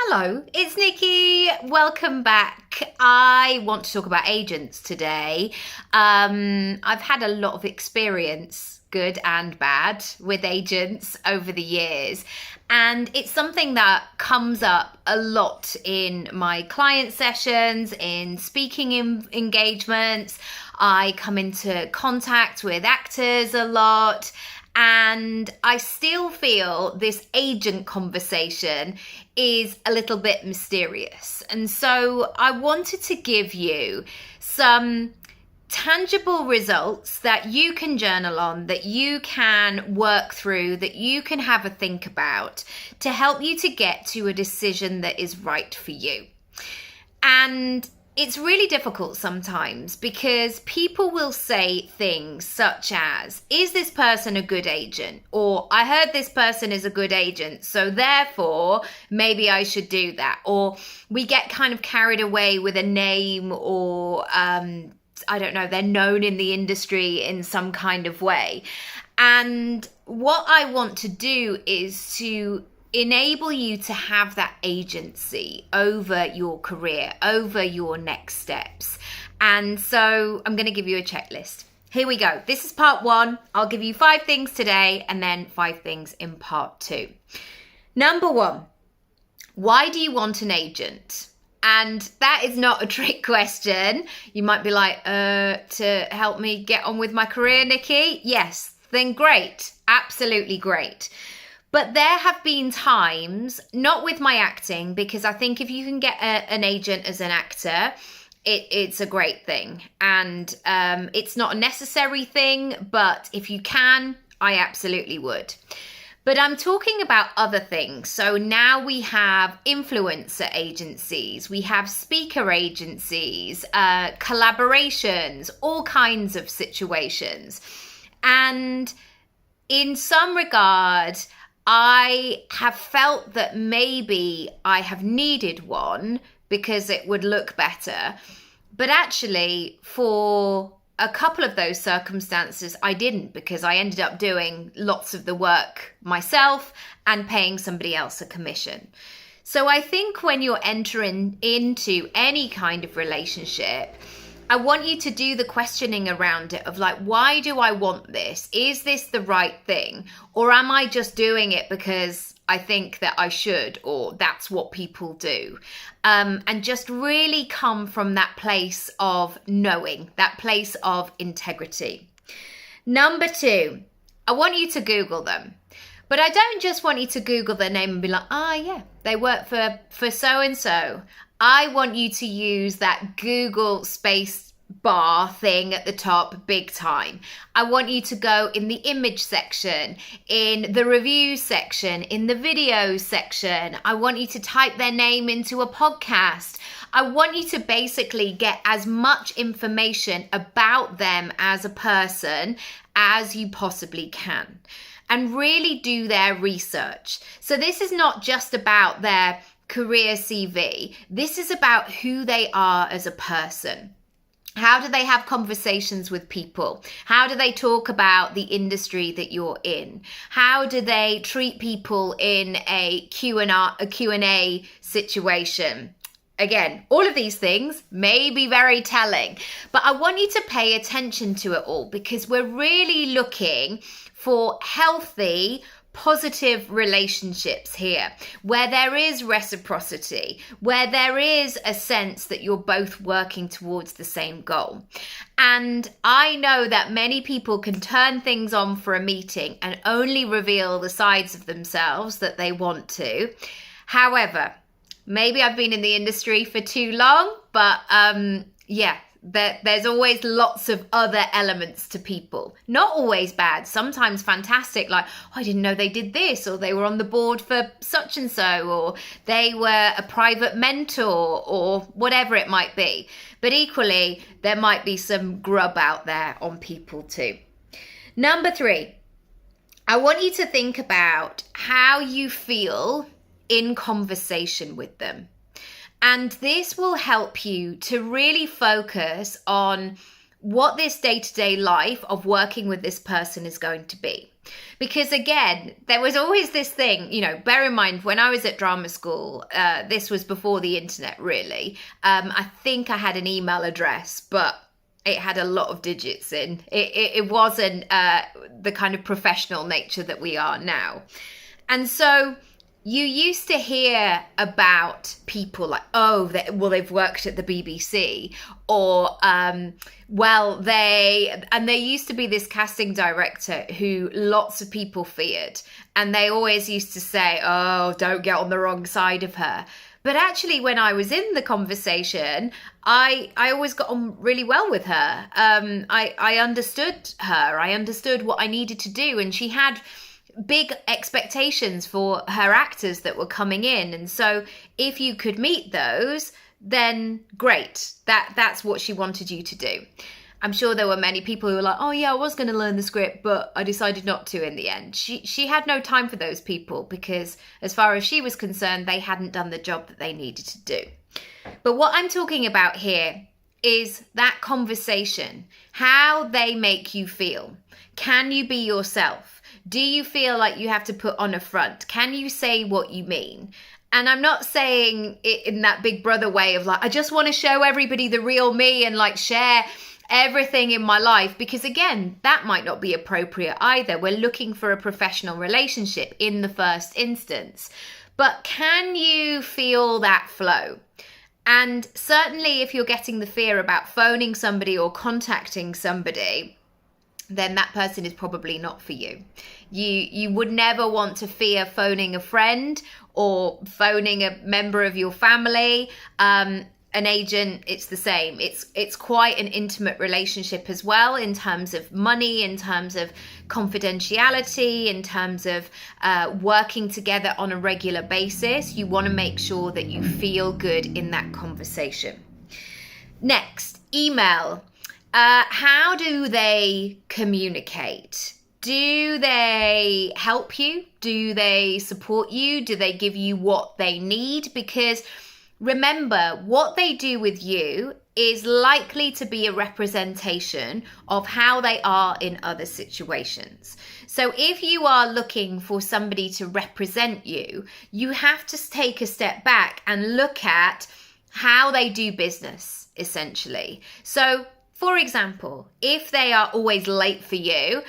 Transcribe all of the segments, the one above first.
Hello, it's Nikki. Welcome back. I want to talk about agents today. I've had a lot of experience, good and bad, with agents over the years. And it's something that comes up a lot in my client sessions, in speaking engagements. I come into contact with actors a lot. And I still feel this agent conversation is a little bit mysterious. And so I wanted to give you some tangible results that you can journal on, that you can work through, that you can have a think about to help you to get to a decision that is right for you. And it's really difficult sometimes because people will say things such as, is this person a good agent? Or I heard this person is a good agent, so therefore maybe I should do that. Or we get kind of carried away with a name or, I don't know, they're known in the industry in some kind of way. And what I want to do is to enable you to have that agency over your career, over your next steps. And so I'm going to give you a checklist. Here we go. This is part 1. I'll give you 5 things today and then 5 things in part 2. Number 1, why do you want an agent? And that is not a trick question. You might be like, to help me get on with my career, Nikki? Yes, then great. Absolutely great. But there have been times, not with my acting, because I think if you can get an agent as an actor, it's a great thing. And it's not a necessary thing, but if you can, I absolutely would. But I'm talking about other things. So now we have influencer agencies, we have speaker agencies, collaborations, all kinds of situations. And in some regard, I have felt that maybe I have needed one because it would look better. But actually, for a couple of those circumstances, I didn't, because I ended up doing lots of the work myself and paying somebody else a commission. So I think when you're entering into any kind of relationship, I want you to do the questioning around it of like, why do I want this? Is this the right thing? Or am I just doing it because I think that I should, or that's what people do? And just really come from that place of knowing, that place of integrity. Number 2, I want you to Google them. But I don't just want you to Google their name and be like, yeah, they work for so-and-so. I want you to use that Google space bar thing at the top big time. I want you to go in the image section, in the review section, in the video section. I want you to type their name into a podcast. I want you to basically get as much information about them as a person as you possibly can, and really do their research. So this is not just about their career CV. This is about who they are as a person. How do they have conversations with people? How do they talk about the industry that you're in? How do they treat people in a Q&A situation? Again, all of these things may be very telling, but I want you to pay attention to it all, because we're really looking for healthy, positive relationships here, where there is reciprocity, where there is a sense that you're both working towards the same goal. And I know that many people can turn things on for a meeting and only reveal the sides of themselves that they want to. However, maybe I've been in the industry for too long, but there's always lots of other elements to people. Not always bad, sometimes fantastic, like, I didn't know they did this, or they were on the board for such and so, or they were a private mentor, or whatever it might be. But equally, there might be some grub out there on people too. Number 3, I want you to think about how you feel in conversation with them. And this will help you to really focus on what this day-to-day life of working with this person is going to be. Because again, there was always this thing, bear in mind, when I was at drama school, this was before the internet really. I think I had an email address, but it had a lot of digits in. It wasn't the kind of professional nature that we are now. And so you used to hear about people like, they've worked at the BBC, or there used to be this casting director who lots of people feared, and they always used to say, oh, don't get on the wrong side of her. But actually, when I was in the conversation, I always got on really well with her. I understood her. I understood what I needed to do, and she had big expectations for her actors that were coming in. And so if you could meet those, then great. That's what she wanted you to do. I'm sure there were many people who were like, oh yeah, I was going to learn the script, but I decided not to in the end. She had no time for those people, because as far as she was concerned, they hadn't done the job that they needed to do. But what I'm talking about here is that conversation, how they make you feel. Can you be yourself? Do you feel like you have to put on a front? Can you say what you mean? And I'm not saying it in that Big Brother way of like, I just want to show everybody the real me and like share everything in my life, because again, that might not be appropriate either. We're looking for a professional relationship in the first instance. But can you feel that flow? And certainly if you're getting the fear about phoning somebody or contacting somebody, then that person is probably not for you. You would never want to fear phoning a friend or phoning a member of your family. An agent, it's the same. It's quite an intimate relationship as well, in terms of money, in terms of confidentiality, in terms of working together on a regular basis. You want to make sure that you feel good in that conversation. Next, email. How do they communicate? Do they help you? Do they support you? Do they give you what they need? Because remember, what they do with you is likely to be a representation of how they are in other situations. So if you are looking for somebody to represent you, you have to take a step back and look at how they do business, essentially. So for example, if they are always late for you,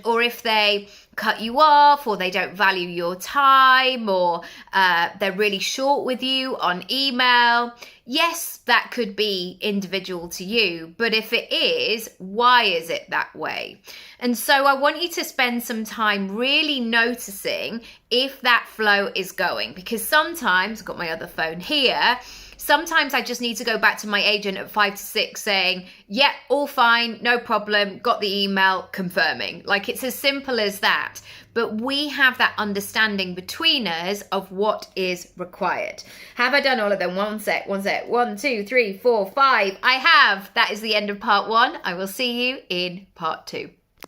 or if they cut you off, or they don't value your time, or they're really short with you on email, yes, that could be individual to you. But if it is, why is it that way? And so I want you to spend some time really noticing if that flow is going, because sometimes, I've got my other phone here, sometimes I just need to go back to my agent at 5 to 6 saying, yeah, all fine, no problem, got the email, confirming. Like, it's as simple as that. But we have that understanding between us of what is required. Have I done all of them? One sec. 1, 2, 3, 4, 5. I have. That is the end of part 1. I will see you in part 2.